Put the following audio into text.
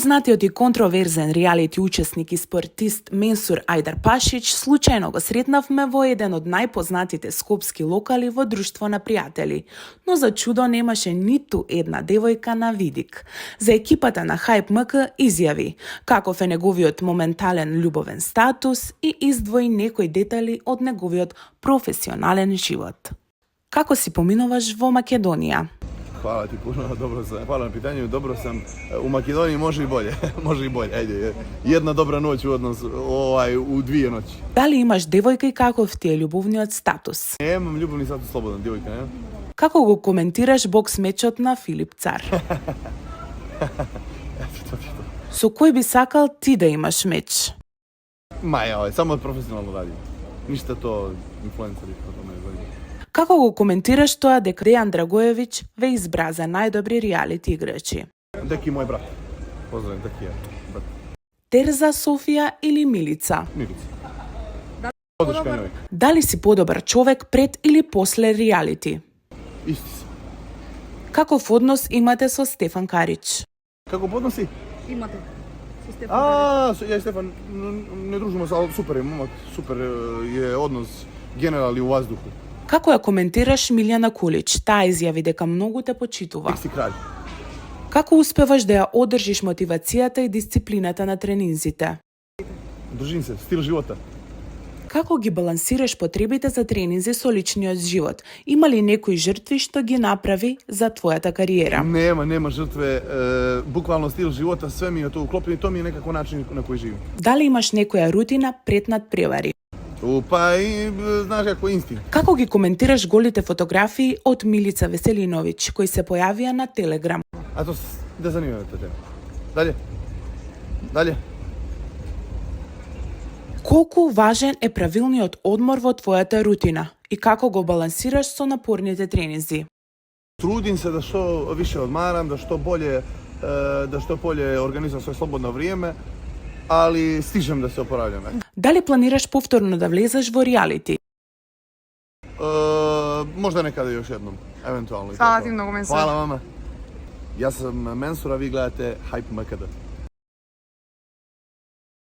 Познатиот и контроверзен реалити учесник и спортист Менсур Айдарпашич случајно го сретнавме во еден од најпознатите скопски локали во друштво на пријатели, но за чудо немаше ниту една девојка на видик. За екипата на Hype МК изјави каков е неговиот моментален љубовен статус и издвои некои детали од неговиот професионален живот. Како си поминуваш во Македонија? Hvala ti puno, dobro sam. Hvala na pitanju, dobro sam. U Makedoniji može i bolje, može i bolje. Ajde, jedna dobra noć u odnos, u 2 noći. Дали имаш девојка и каков ти е љубовниот статус? Nemam ljubavni status slobodan, djevojka, ne? Како го коментираш бокс мечот на Филип Цар? Eto, to ti to. Со кој би сакал ти да имаш меч? Ma ja, samo profesionalno radim. Ništa to influenceri, to me ne zanima. Како го коментираш тоа дека Дејан Драгојевиќ ве избра за најдобри реалити играчи? Deki moj brat. Pozdravim, Deki je brat. Терза, Софија или Милица? Milica. Podrška njoj. Дали си подобар човек пред или после реалити? Isti si. Каков однос имате со Стефан Карич? Kako podnosi? Имате со Стефан. Ja i Stefan ne družimo se, ali super je momak, super je odnos generalni u vazduhu. Како ја коментираш Милјана Кулич? Таа изјави дека многу те почитува. Tek si kralj. Како успеваш да ја одржиш мотивацијата и дисциплината на тренинзите? Držim se, stil života. Како ги балансираш потребите за тренинзи со личниот живот? Има ли некои жртви што ги направи за твојата кариера? Nema žrtve, bukvalno stil života, sve mi je to uklopljeno i to mi je nekako način na koji živim. Дали имаш некоја рутина пред надпревари? Pa i, znaš kako, instinkt. Како ги коментираш голите фотографии од Милица Веселиновиќ, кои се појавија на Телеграм? A to, da zanima me ta tema. Dalje. Колку важен е правилниот одмор во твојата рутина и како го балансираш со напорните тренинзи? Trudim se da što više odmaram, da što bolje organizujem svoje slobodno vrijeme, ali stižem da se oporavljam. Дали планираш повторно да влезеш во реалити? Možda nekada još jednom, eventualno. Hvala ti mnogo, Mensur. Hvala vama. Ja sam Mensur, a vi gledate Hype MKD.